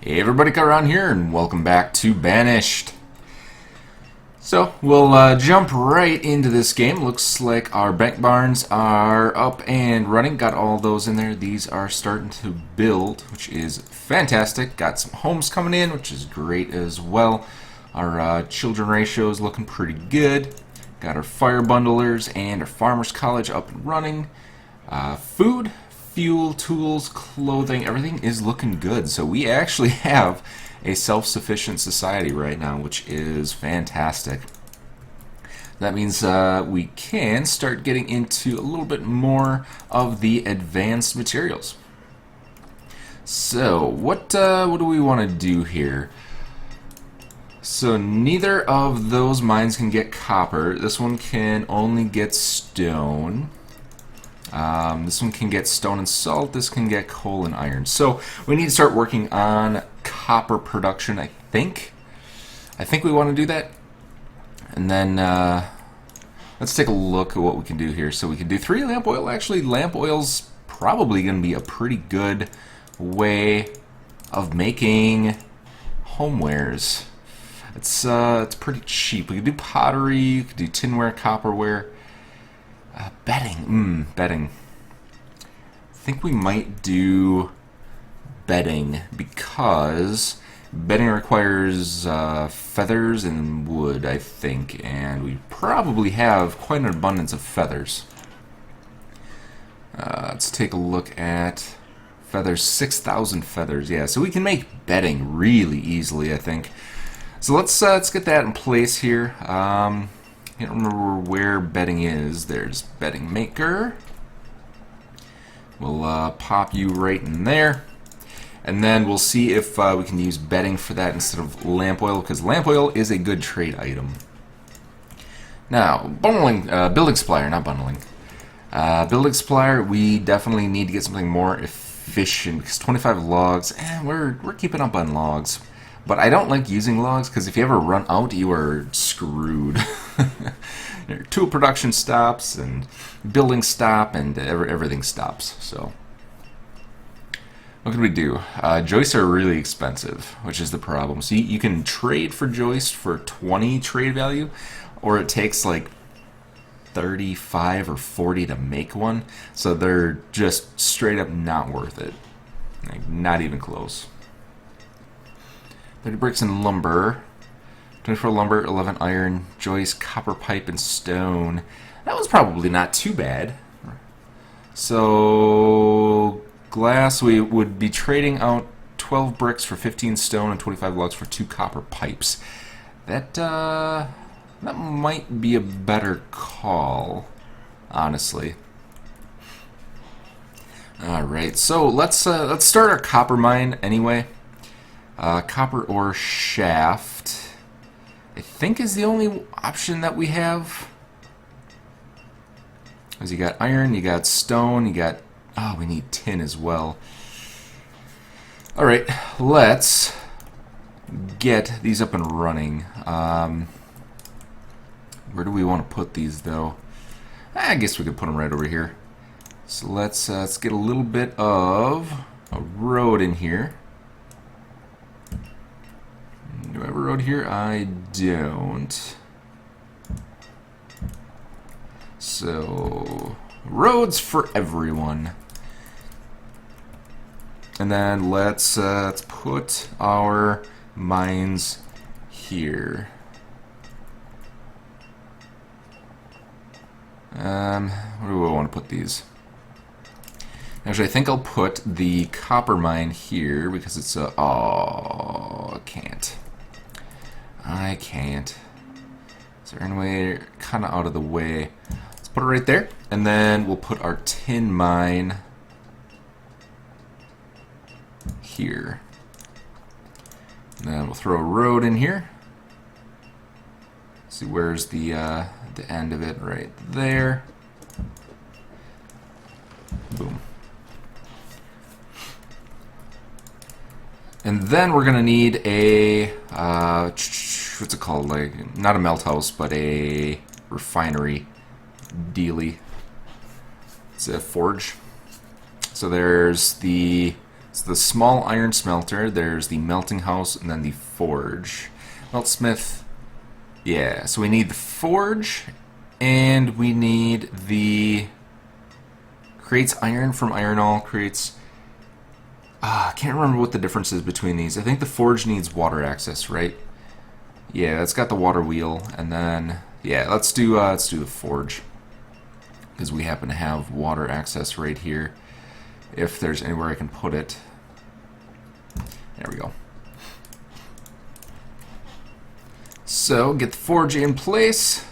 Hey everybody, cut around here and welcome back to Banished. So we'll jump right into this game. Looks like our bank barns are up and running. Got all those in there. These are starting to build, which is fantastic. Got some homes coming in, which is great as well. Our children ratio is looking pretty good. Got our fire bundlers and our farmers college up and running. Food, fuel, tools, clothing, everything is looking good. So we actually have a self-sufficient society right now, which is fantastic. That means we can start getting into a little bit more of the advanced materials. So what do we want to do here? So neither of those mines can get copper. This one can only get stone. This one can get stone and salt. This can get coal and iron. So we need to start working on copper production, I think. I think we want to do that. And then let's take a look at what we can do here. So we can do 3 lamp oil. Actually, lamp oil's probably going to be a pretty good way of making homewares. It's pretty cheap. We can do pottery, you can do tinware, copperware. Bedding. Bedding. I think we might do bedding because bedding requires feathers and wood, I think, and we probably have quite an abundance of feathers. Let's take a look at feathers. 6,000 feathers. Yeah, so we can make bedding really easily, I think. So let's get that in place here. I can't remember where bedding is. There's bedding maker. We'll pop you right in there. And then we'll see if we can use bedding for that instead of lamp oil, because lamp oil is a good trade item. Now, building supplier, not bundling. Building supplier, we definitely need to get something more efficient, because 25 logs, we're keeping up on logs. But I don't like using logs, because if you ever run out, you are screwed. Your tool production stops, and building stop, and everything stops. So, what can we do? Joists are really expensive, which is the problem. So you can trade for joist for 20 trade value, or it takes like 35 or 40 to make one. So they're just straight up not worth it. Like, not even close. 30 bricks and lumber, 24 lumber, 11 iron, joist, copper pipe, and stone. That was probably not too bad. So glass, we would be trading out 12 bricks for 15 stone and 25 logs for 2 copper pipes. That might be a better call, honestly. All right, so let's start our copper mine anyway. Copper ore shaft, I think, is the only option that we have. Because you got iron, you got stone, you got... Oh, we need tin as well. Alright, let's get these up and running. Where do we want to put these, though? I guess we could put them right over here. So let's get a little bit of a road in here. Do I have a road here? I don't. So, roads for everyone. And then let's put our mines here. Where do I want to put these? Actually, I think I'll put the copper mine here because it's a... Oh, I can't. I can't. Is there any way kind of out of the way? Let's put it right there, and then we'll put our tin mine here. And then we'll throw a road in here. See, where's the end of it? Right there. Boom. And then we're gonna need a what's it called? Like, not a melt house, but a refinery dealy. It's a forge. So there's the It's the small iron smelter. There's the melting house, and then the forge. Meltsmith. Yeah, so we need the forge, and we need the... Creates iron from iron ore, creates... I can't remember what the difference is between these. I think the forge needs water access, right? Yeah, it's got the water wheel, and then... Yeah, let's do the forge. Because we happen to have water access right here. If there's anywhere I can put it. There we go. So, get the forge in place.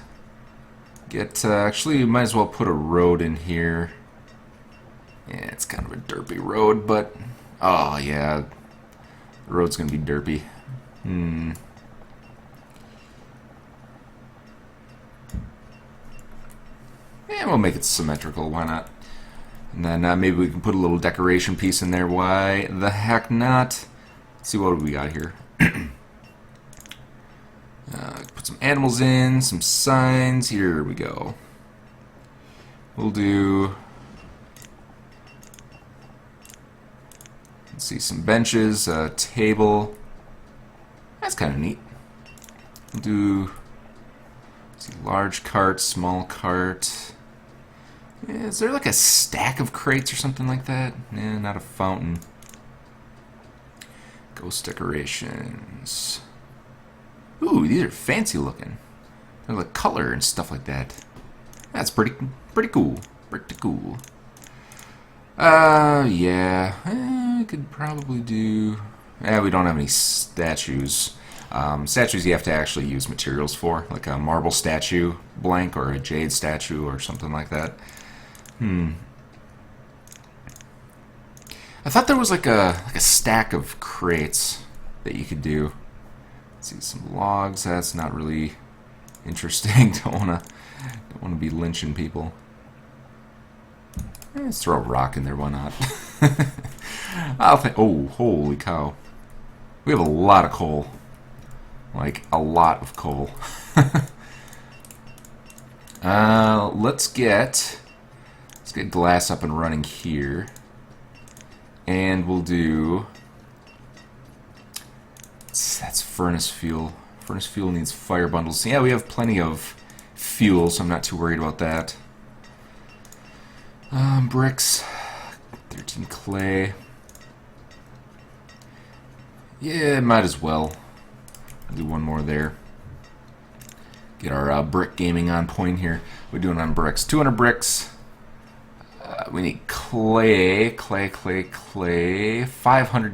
Actually, you might as well put a road in here. Yeah, it's kind of a derpy road, but... Oh, yeah. The road's going to be derpy. And we'll make it symmetrical, why not? And then maybe we can put a little decoration piece in there. Why the heck not? Let's see what we got here. Put some animals in, some signs. Here we go. We'll do... Let's see, some benches, a table. That's kind of neat. We'll do... Let's see, large cart, small cart. Yeah, is there like a stack of crates or something like that? Nah, not a fountain. Ghost decorations. Ooh, these are fancy looking. They're like color and stuff like that. That's pretty cool. Pretty cool. Yeah. I could probably do... we don't have any statues. Statues you have to actually use materials for, like a marble statue blank or a jade statue or something like that. I thought there was like a stack of crates that you could do. Let's see, some logs. That's not really interesting. Don't wanna be lynching people. Let's throw a rock in there. Why not? Oh, holy cow! We have a lot of coal. Like a lot of coal. Let's get glass up and running here, and we'll do. That's furnace fuel. Furnace fuel needs fire bundles. Yeah, we have plenty of fuel, so I'm not too worried about that. Bricks. 13 clay. Yeah, might as well. I'll do one more there. Get our brick gaming on point here. We're doing on bricks. 200 bricks. We need clay. 500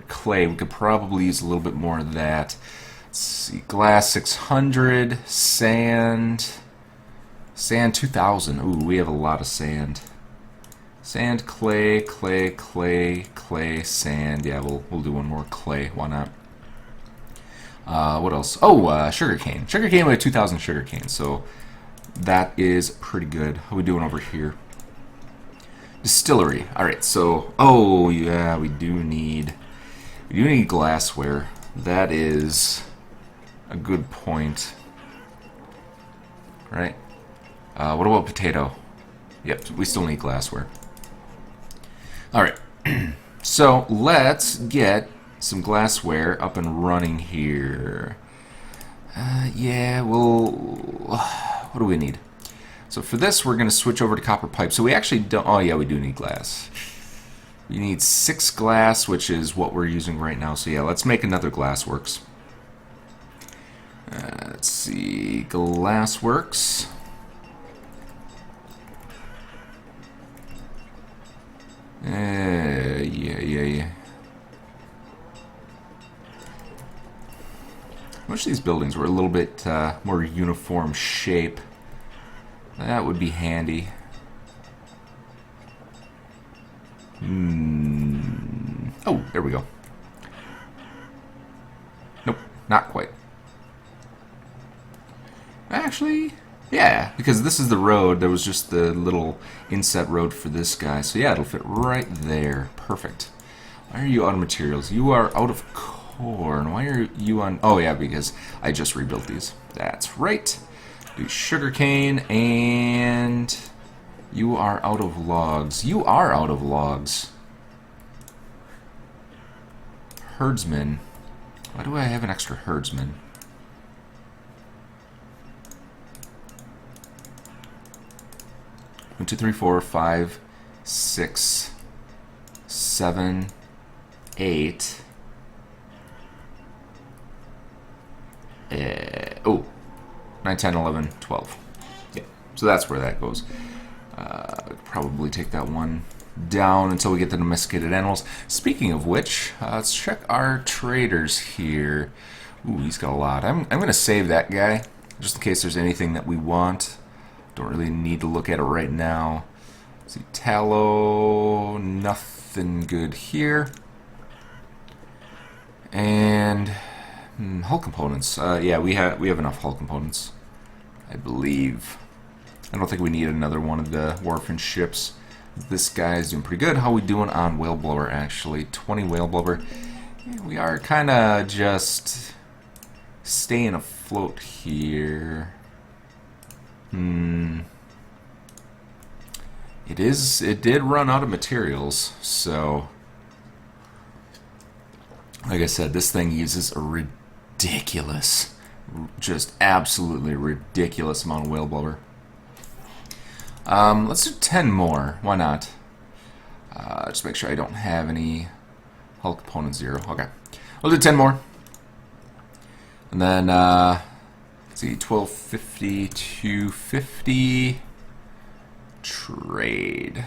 clay. We could probably use a little bit more of that. Let's see. Glass 600. Sand. Sand 2,000. Ooh, we have a lot of sand. Sand, clay, sand. Yeah, we'll do one more clay. Why not? What else? Oh, sugarcane. Sugarcane, we have 2,000 sugarcane, so that is pretty good. How are we doing over here? Distillery. Alright, so... Oh, yeah, we do need glassware. That is a good point. Right? What about potato? Yep, we still need glassware. Alright, so let's get some glassware up and running here. Yeah, what do we need? So for this, we're going to switch over to copper pipe. So we actually don't... Oh, yeah, we do need glass. We need 6 glass, which is what we're using right now. So yeah, let's make another glassworks. Let's see... Glassworks. Yeah. I wish these buildings were a little bit more uniform shape. That would be handy. Oh, there we go. Nope, not quite. Actually, yeah, because this is the road. There was just the little inset road for this guy. So yeah, it'll fit right there. Perfect. Why are you out of materials? You are out of corn. Why are you on... Oh yeah, because I just rebuilt these. That's right. Do sugarcane, and you are out of logs. You are out of logs. herdsman. Why do I have an extra herdsman? One, two, three, four, 5, 6, 7, 8. Oh, 9, 10, 11, 12. Yeah, so that's where that goes. Probably take that one down until we get the domesticated animals. Speaking of which, let's check our traders here. Ooh, he's got a lot. I'm going to save that guy just in case there's anything that we want. Don't really need to look at it right now. Let's see, tallow, nothing good here. And hull components. Yeah, we have enough hull components, I believe. I don't think we need another one of the Warfin ships. This guy's doing pretty good. How are we doing on whale blubber, actually? 20 whale blubber. Yeah, we are kind of just staying afloat here. It did run out of materials, so like I said, this thing uses a ridiculous, just absolutely ridiculous amount of whale blubber. Let's do 10 more. Why not? Just make sure I don't have any hull component 0. Okay. We'll do 10 more. And then, let's see, 1250, 250. Trade.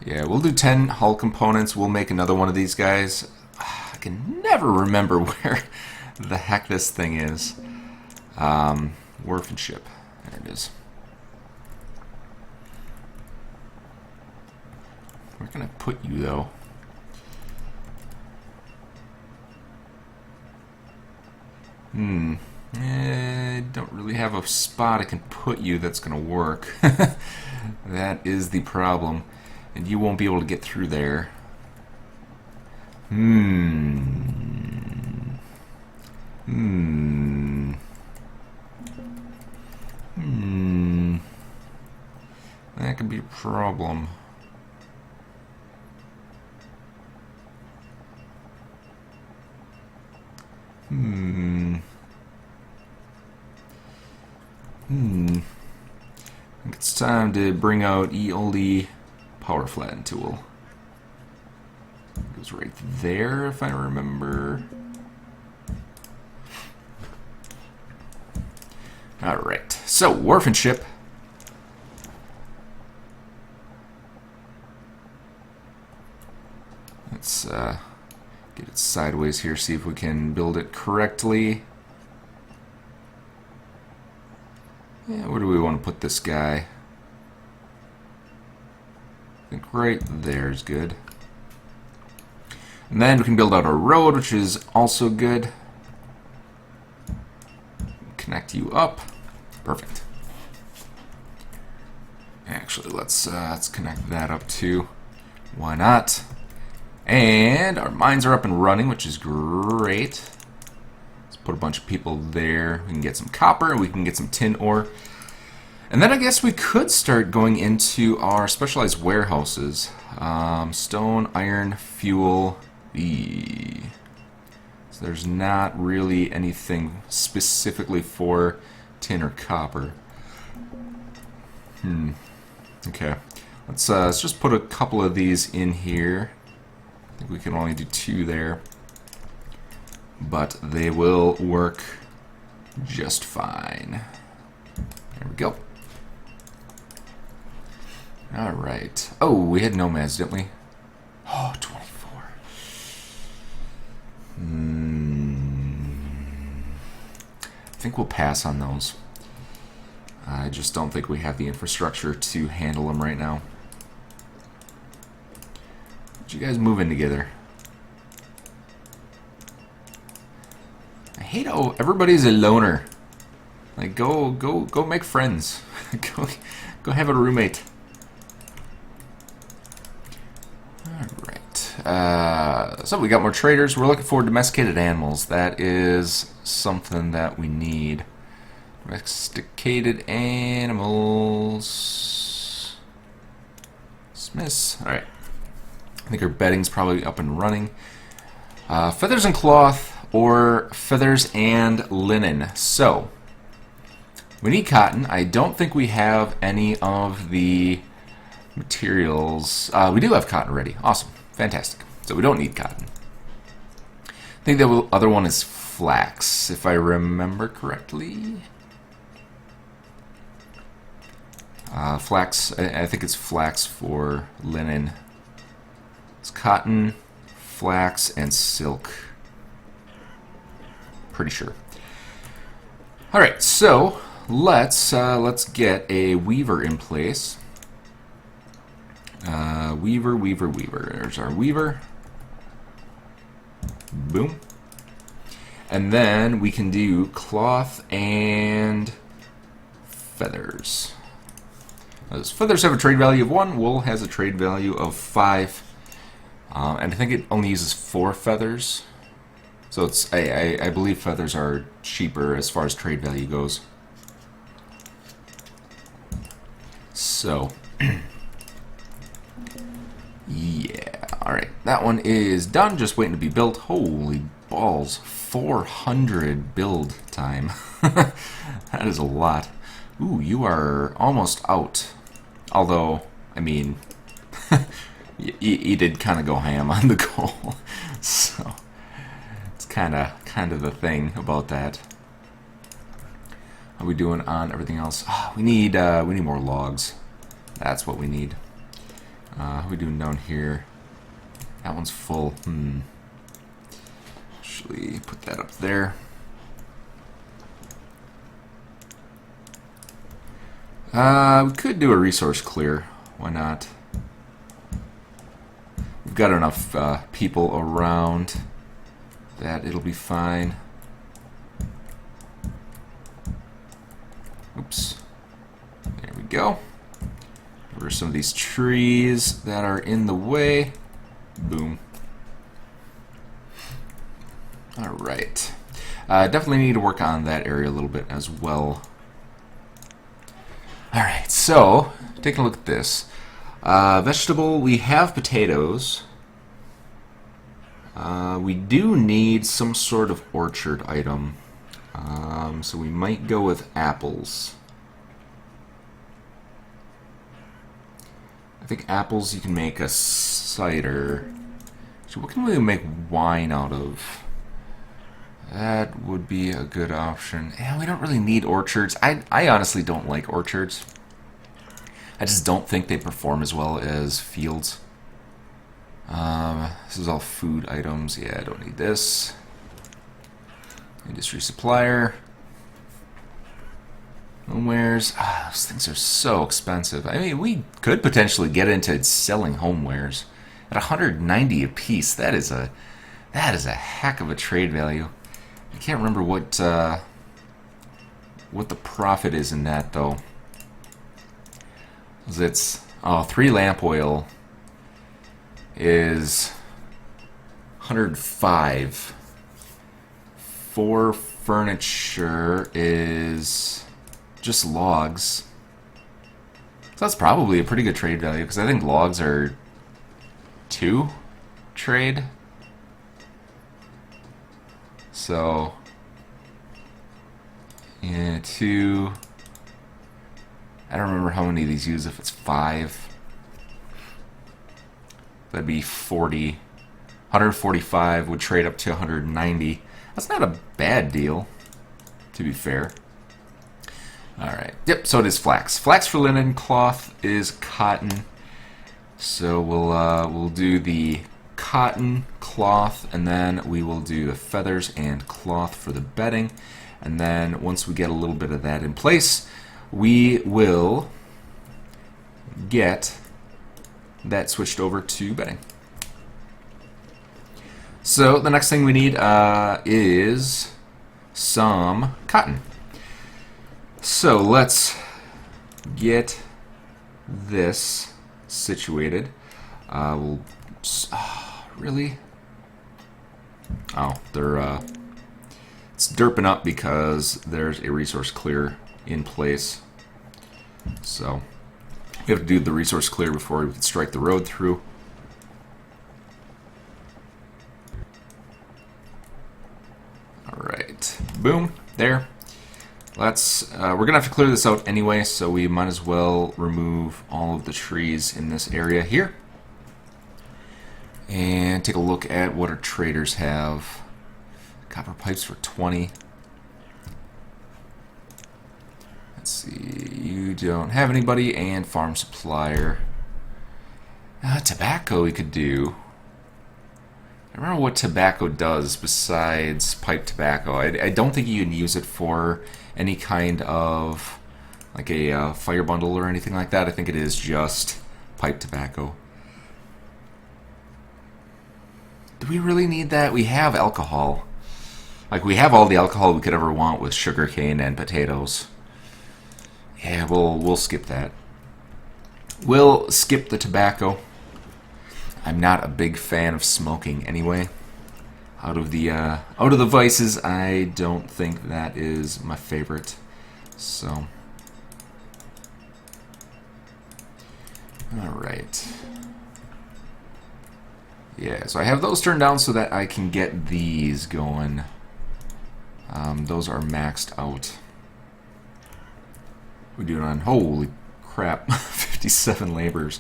Yeah, we'll do 10 hull components. We'll make another one of these guys. I can never remember where the heck this thing is. Warfin ship. There it is. Where can I put you, though? I don't really have a spot I can put you that's going to work. That is the problem. And you won't be able to get through there. That could be a problem. I think it's time to bring out ELD power flatten tool. It goes right there, if I remember. Alright, so Warfin ship. Let's get it sideways here, see if we can build it correctly. Yeah, where do we want to put this guy? I think right there is good. And then we can build out a road, which is also good. Connect you up. Perfect. Actually, let's connect that up too. Why not? And our mines are up and running, which is great. Let's put a bunch of people there. We can get some copper, and we can get some tin ore. And then I guess we could start going into our specialized warehouses. Stone, iron, fuel. So there's not really anything specifically for tin or copper. Okay. Let's just put a couple of these in here. I think we can only do 2 there. But they will work just fine. There we go. Alright. Oh, we had nomads, didn't we? Oh, 24. I think we'll pass on those. I just don't think we have the infrastructure to handle them right now. Did you guys move in together? I hate how everybody's a loner. Like, go make friends. go have a roommate. Alright. So we got more traders. We're looking for domesticated animals. That is something that we need. Domesticated animals. Smiths. Alright. I think our bedding's probably up and running. Feathers and cloth or feathers and linen. So, we need cotton. I don't think we have any of the materials. We do have cotton ready. Awesome. Fantastic. So we don't need cotton. I think the other one is flax, if I remember correctly. Flax, I think it's flax for linen. It's cotton, flax, and silk. Pretty sure. Alright, so let's get a weaver in place. Weaver. There's our weaver. Boom. And then we can do cloth and feathers. Those feathers have a trade value of 1. Wool has a trade value of 5. And I think it only uses 4 feathers. So it's I believe feathers are cheaper as far as trade value goes. So yeah, alright. That one is done, just waiting to be built. Holy balls, 400 build time. That is a lot. Ooh, you are almost out. Although, I mean, you did kind of go ham on the goal. So, it's kind of the thing about that. How are we doing on everything else? Oh, we need more logs. That's what we need. How are we doing down here? That one's full. Actually, put that up there. We could do a resource clear. Why not? We've got enough people around that it'll be fine. Oops. There we go. Over some of these trees that are in the way. Boom. Alright. Definitely need to work on that area a little bit as well. Alright, so, taking a look at this. Vegetable, we have potatoes. We do need some sort of orchard item. So we might go with apples. I think apples you can make a cider. So what can we make wine out of? That would be a good option. Yeah, we don't really need orchards. I honestly don't like orchards. I just don't think they perform as well as fields. This is all food items. Yeah, I don't need this. Industry supplier. Homewares. Those things are so expensive. I mean, we could potentially get into selling homewares at 190 a piece. That is a heck of a trade value. I can't remember what the profit is in that though. It's 3 lamp oil is 105. 4 furniture is just logs. So that's probably a pretty good trade value because I think logs are 2 trade. So yeah, 2. I don't remember how many of these use. If it's 5, that'd be 40. 145 would trade up to 190. That's not a bad deal, to be fair. Alright, yep, so it is flax. Flax for linen, cloth is cotton. So we'll do the cotton, cloth, and then we will do the feathers and cloth for the bedding. And then once we get a little bit of that in place, we will get that switched over to bedding. So the next thing we need is some cotton. So let's get this situated. We'll really? Oh, they're it's derping up because there's a resource clear in place. So we have to do the resource clear before we can strike the road through. Boom, there. Let's, we're gonna have to clear this out anyway, so we might as well remove all of the trees in this area here. And take a look at what our traders have. Copper pipes for 20. Let's see, you don't have anybody, and farm supplier. Tobacco we could do. I don't remember what tobacco does besides pipe tobacco. I don't think you can use it for any kind of like a fire bundle or anything like that. I think it is just pipe tobacco. Do we really need that? We have alcohol. Like, we have all the alcohol we could ever want with sugarcane and potatoes. Yeah, we'll skip that. We'll skip the tobacco. I'm not a big fan of smoking anyway. Out of the vices, I don't think that is my favorite. So, all right. Yeah, so I have those turned down so that I can get these going. Those are maxed out. We're doing on, holy crap, 57 laborers.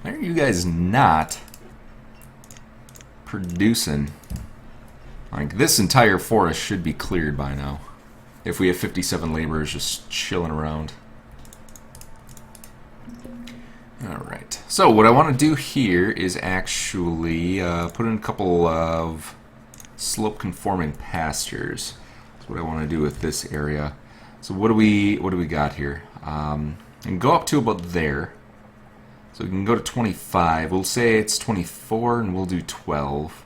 Why are you guys not producing? Like, this entire forest should be cleared by now. If we have 57 laborers just chilling around. Alright, so what I want to do here is actually put in a couple of slope-conforming pastures. That's what I want to do with this area. So what do we got here? And go up to about there. So we can go to 25. We'll say it's 24, and we'll do 12.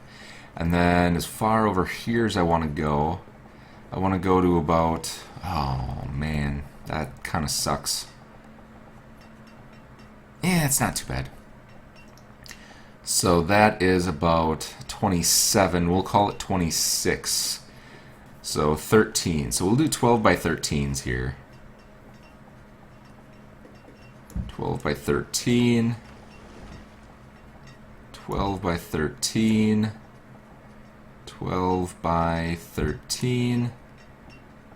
And then as far over here as I want to go to about... Oh, man. That kind of sucks. Yeah, it's not too bad. So that is about 27. We'll call it 26. So 13. So we'll do 12 by 13s here. 12 by 13. 12 by 13. 12 by 13.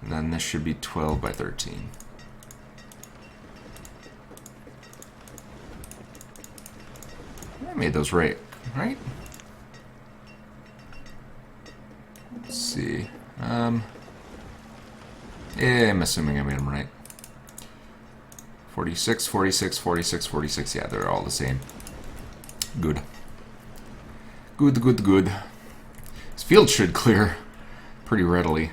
And then this should be 12 by 13. I made those right? Let's see. Yeah, I'm assuming I made them right. 46, 46, 46, 46. Yeah, they're all the same. Good. Good, good, good. This field should clear pretty readily.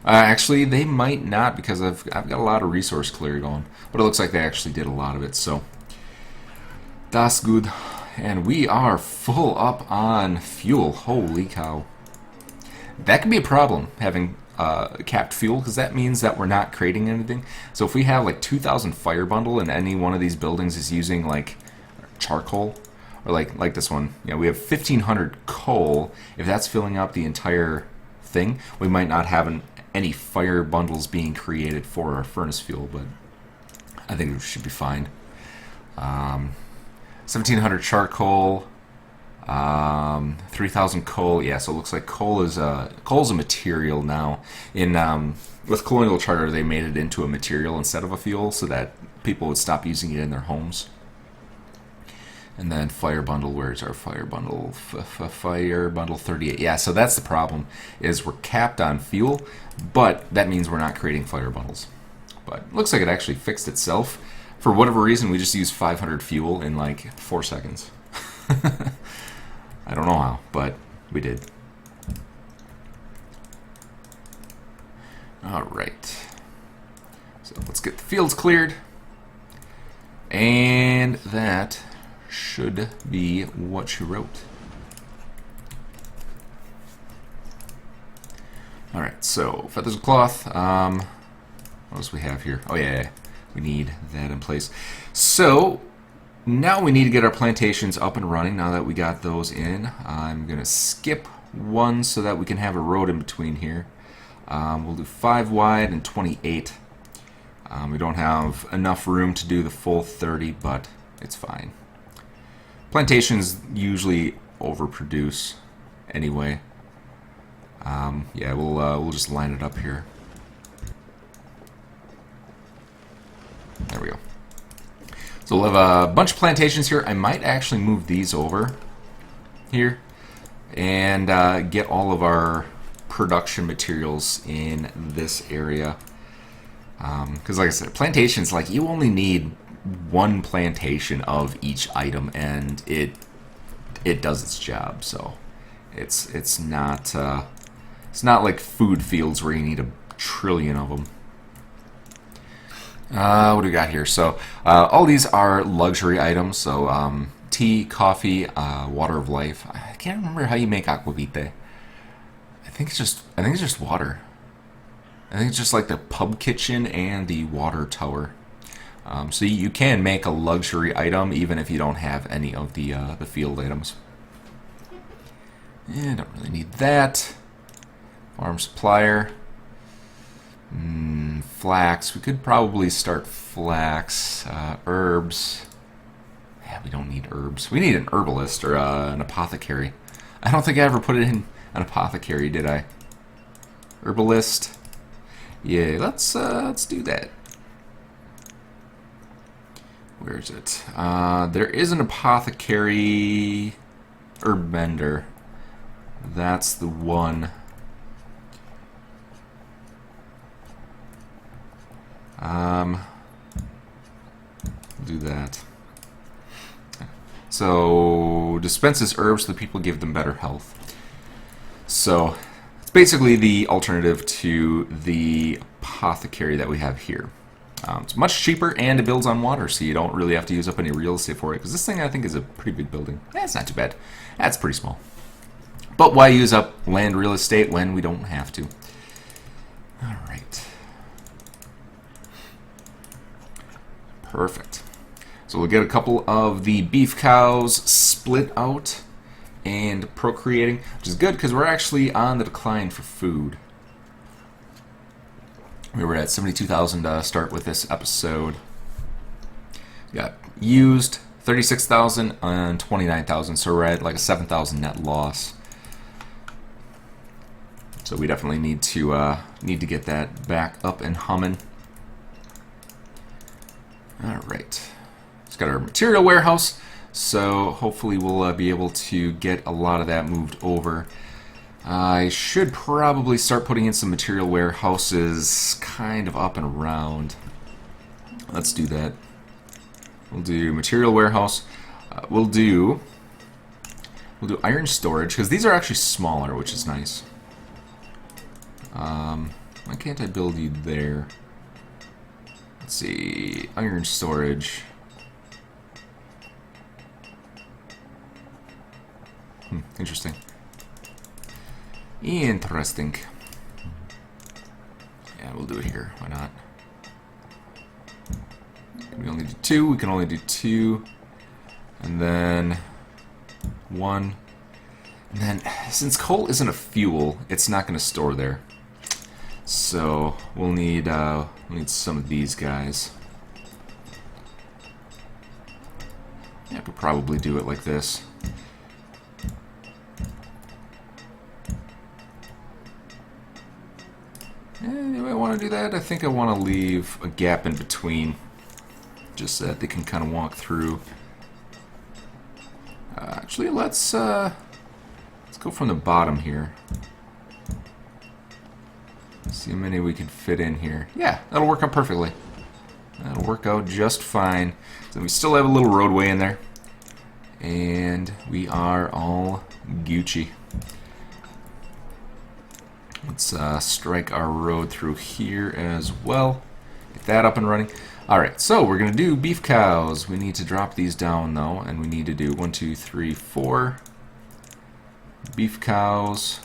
Actually, they might not because I've got a lot of resource clear going. But it looks like they actually did a lot of it, so... That's good. And we are full up on fuel. Holy cow. That could be a problem, having capped fuel, because that means that we're not creating anything. So if we have like 2,000 fire bundle and any one of these buildings is using like charcoal, or like this one, you know, we have 1,500 coal. If that's filling up the entire thing, we might not have any fire bundles being created for our furnace fuel, but I think it should be fine. 1,700 charcoal, 3,000 coal. Yeah, so it looks like coal's a material now. With Colonial Charter, they made it into a material instead of a fuel, so that people would stop using it in their homes. And then fire bundle. Where's our fire bundle? Fire bundle 38. Yeah, so that's the problem. Is we're capped on fuel, but that means we're not creating fire bundles. But it looks like it actually fixed itself. For whatever reason, we just used 500 fuel in like 4 seconds. I don't know how, but we did. Alright. So let's get the fields cleared. And that should be what she wrote. Alright, so feathers of cloth. What else we have here? Oh yeah. We need that in place. So now we need to get our plantations up and running now that we got those in. I'm going to skip one so that we can have a road in between here. We'll do 5 wide and 28. We don't have enough room to do the full 30, but it's fine. Plantations usually overproduce anyway. Yeah, we'll just line it up here. There we go. So we'll have a bunch of plantations here. I might actually move these over here and get all of our production materials in this area. Because like I said, plantations, like, you only need one plantation of each item, and it does its job. So it's not like food fields where you need a trillion of them. What do we got here? So all these are luxury items. So tea, coffee, water of life. I can't remember how you make aquavite. I think it's just water. I think it's just like the pub kitchen and the water tower. So you can make a luxury item even if you don't have any of the field items. Yeah, don't really need that. Farm supplier. Flax. We could probably start flax. Herbs. Yeah, we don't need herbs. We need an herbalist or an apothecary. I don't think I ever put it in an apothecary, did I? Herbalist. Yeah, let's do that. Where is it? There is an apothecary herb vendor. That's the one. Do that. So dispenses herbs so the people give them better health. So it's basically the alternative to the apothecary that we have here. It's much cheaper and it builds on water, so you don't really have to use up any real estate for it. Because this thing, I think, is a pretty big building. It's not too bad. That's pretty small. But why use up land real estate when we don't have to? All right. Perfect. So we'll get a couple of the beef cows split out and procreating, which is good because we're actually on the decline for food. We were at 72,000 to start with this episode. We got used 36,000 and 29,000, so we're at like a 7,000 net loss. So we definitely need to get that back up and humming. All right. It's got our material warehouse, so hopefully we'll be able to get a lot of that moved over. I should probably start putting in some material warehouses kind of up and around. Let's do that. We'll do material warehouse. We'll do iron storage, because these are actually smaller, which is nice. Why can't I build you there? Let's see, iron storage. Interesting. Interesting. Yeah, we'll do it here. Why not? We only do two. We can only do two. And then one. And then, since coal isn't a fuel, it's not going to store there. So we'll need some of these guys. Yeah, I could probably do it like this. Do I want to do that? I think I want to leave a gap in between, just so that they can kind of walk through. Actually, let's go from the bottom here. See how many we can fit in here. Yeah, that'll work out perfectly. That'll work out just fine. So we still have a little roadway in there, and we are all Gucci. Let's strike our road through here as well. Get that up and running. Alright, so we're going to do beef cows. We need to drop these down, though, and we need to do 1, 2, 3, 4 beef cows.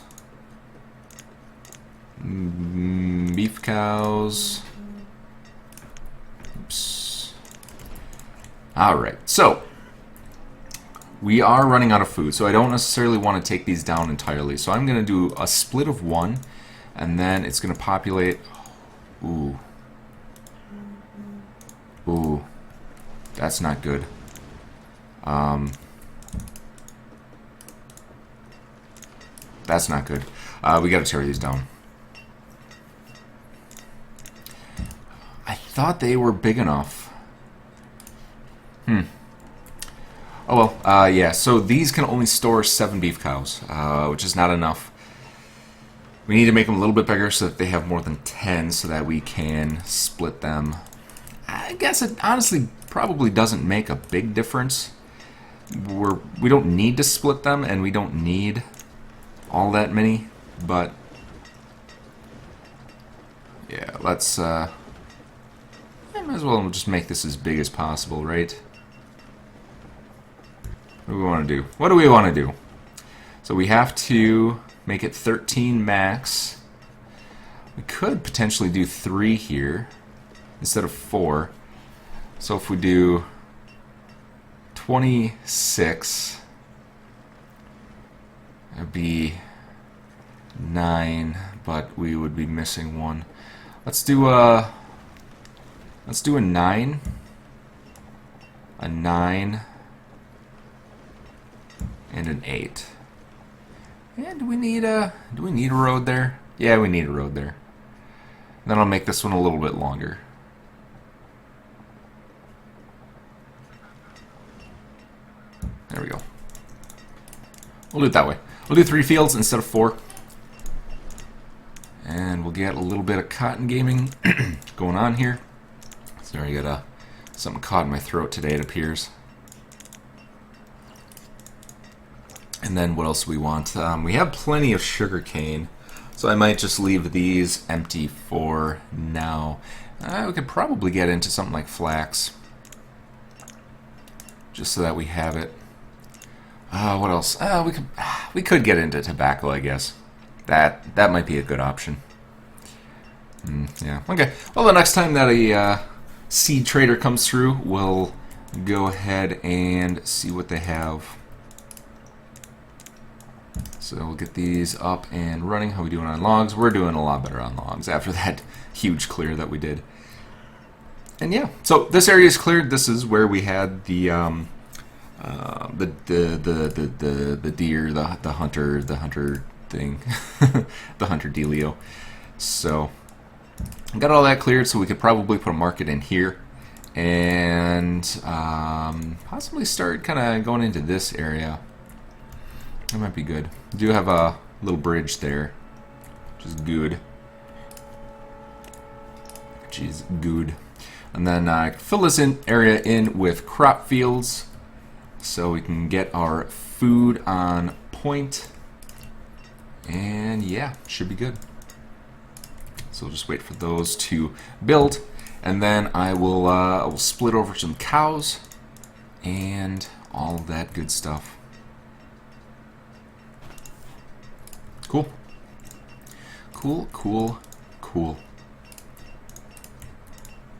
Beef cows. Oops. Alright, so we are running out of food, so I don't necessarily want to take these down entirely. So I'm going to do a split of one, and then it's going to populate. Ooh. Ooh. That's not good. That's not good. We got to tear these down. I thought they were big enough. Oh well, yeah, so these can only store 7 beef cows, which is not enough. We need to make them a little bit bigger so that they have more than 10 so that we can split them. I guess it honestly probably doesn't make a big difference. We don't need to split them, and we don't need all that many, but yeah, let's might as well just make this as big as possible, right? What do we want to do? What do we want to do? So we have to make it 13 max. We could potentially do 3 here instead of 4. So if we do 26, it'd be 9, but we would be missing 1. Let's do a 9, a 9, and an 8. And do we need a road there? Yeah, we need a road there. Then I'll make this one a little bit longer. There we go. We'll do it that way. We'll do 3 fields instead of 4. And we'll get a little bit of cotton gaming going on here. Sorry, I got something caught in my throat today, it appears. And then what else do we want? We have plenty of sugar cane, so I might just leave these empty for now. We could probably get into something like flax, just so that we have it. What else? We could get into tobacco, I guess. That might be a good option. Yeah. Okay. Well, the next time that a seed trader comes through, we'll go ahead and see what they have. So we'll get these up and running. How are we doing on logs? We're doing a lot better on logs after that huge clear that we did. And yeah, so this area is cleared. This is where we had the deer, the hunter thing, the hunter dealio. So got all that cleared, so we could probably put a market in here and possibly start kind of going into this area. That might be good. We do have a little bridge there, which is good. Which is good. And then fill this area in with crop fields so we can get our food on point. And yeah, should be good. So we'll just wait for those to build, and then I will split over some cows and all that good stuff. Cool. Cool, cool, cool.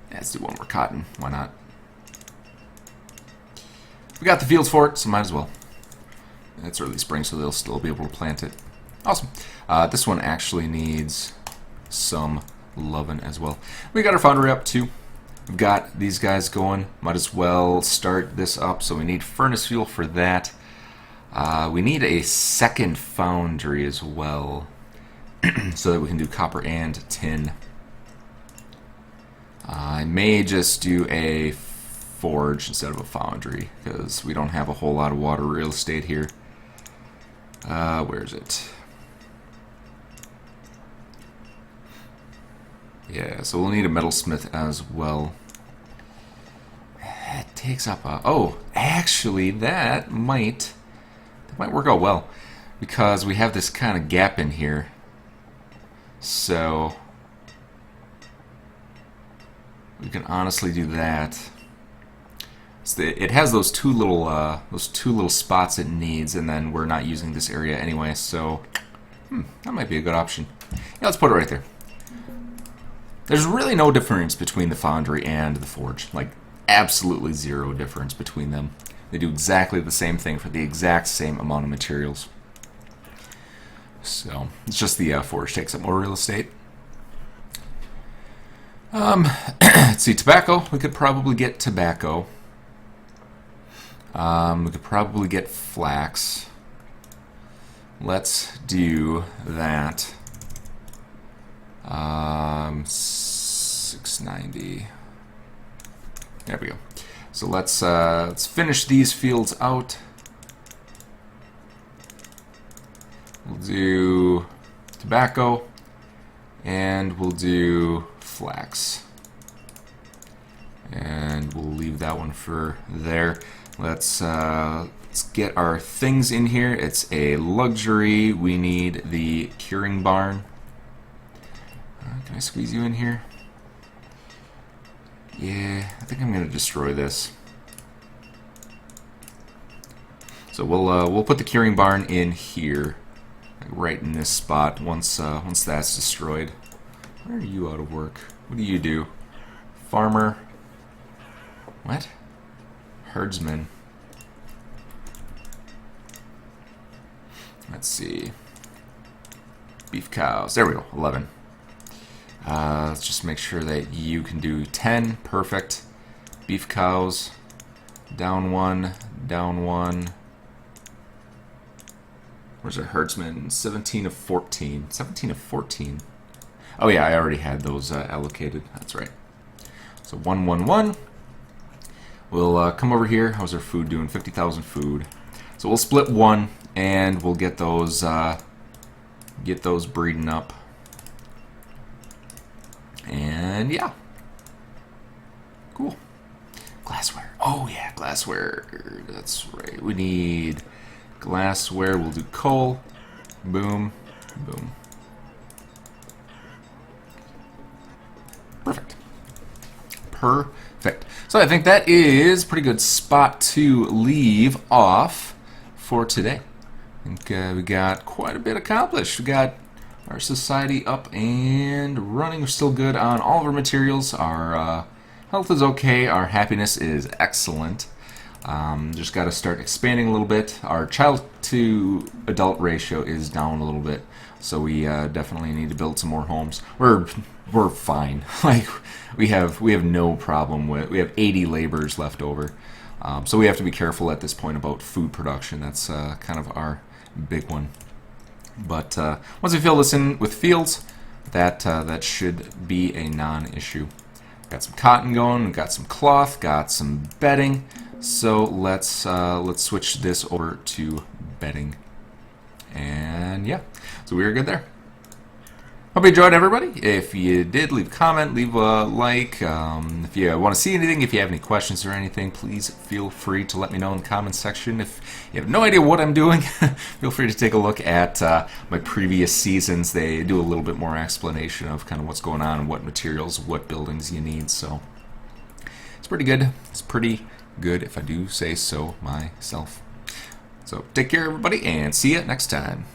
Yeah, let's do one more cotton. Why not? We got the fields for it, so might as well. It's early spring, so they'll still be able to plant it. Awesome. This one actually needs some loving as well. We got our foundry up too. We've got these guys going. Might as well start this up. So we need furnace fuel for that. We need a second foundry as well, so that we can do copper and tin. I may just do a forge instead of a foundry, because we don't have a whole lot of water real estate here. Where is it? Yeah, so we'll need a metalsmith as well. It takes up a... Oh, actually, that might work out well, because we have this kind of gap in here. So we can honestly do that. It has those two little spots it needs, and then we're not using this area anyway. So that might be a good option. Yeah, let's put it right there. There's really no difference between the foundry and the forge. Like, absolutely zero difference between them. They do exactly the same thing for the exact same amount of materials. So it's just the forge takes up more real estate. Let's see, tobacco. We could probably get tobacco. We could probably get flax. let's do that. 690. There we go. So let's finish these fields out. We'll do tobacco, and we'll do flax. And we'll leave that one for there. Let's get our things in here. It's a luxury. We need the curing barn. Can I squeeze you in here? Yeah, I think I'm gonna destroy this. So we'll put the curing barn in here, like right in this spot. Once that's destroyed. Where are you out of work? What do you do? Farmer. What? Herdsman. Let's see. Beef cows. There we go. 11. Let's just make sure that you can do 10. Perfect. Beef cows. Down 1. Down 1. Where's our herdsman? 17 of 14. 17 of 14. Oh yeah, I already had those allocated. That's right. So 1, 1, 1. We'll come over here. How's our food doing? 50,000 food. So we'll split 1, and we'll get those breeding up. And yeah. Cool. Glassware. Oh yeah, glassware. That's right. We need glassware. We'll do coal. Boom. Boom. Perfect. Perfect. So I think that is a pretty good spot to leave off for today. I think we got quite a bit accomplished. We got our society up and running. We're still good on all of our materials. Our health is okay. Our happiness is excellent. Just got to start expanding a little bit. Our child to adult ratio is down a little bit, so we definitely need to build some more homes. We're fine. Like we have no problem with. We have 80 laborers left over, so we have to be careful at this point about food production. That's kind of our big one. But once we fill this in with fields, that should be a non-issue. Got some cotton going, got some cloth, got some bedding. So let's switch this over to bedding. And yeah, so we are good there. Hope you enjoyed, everybody. If you did, leave a comment, leave a like. If you want to see anything, if you have any questions or anything, please feel free to let me know in the comments section. If you have no idea what I'm doing, feel free to take a look at my previous seasons. They do a little bit more explanation of kind of what's going on and what materials, what buildings you need. So it's pretty good. It's pretty good, if I do say so myself. So take care, everybody, and see you next time.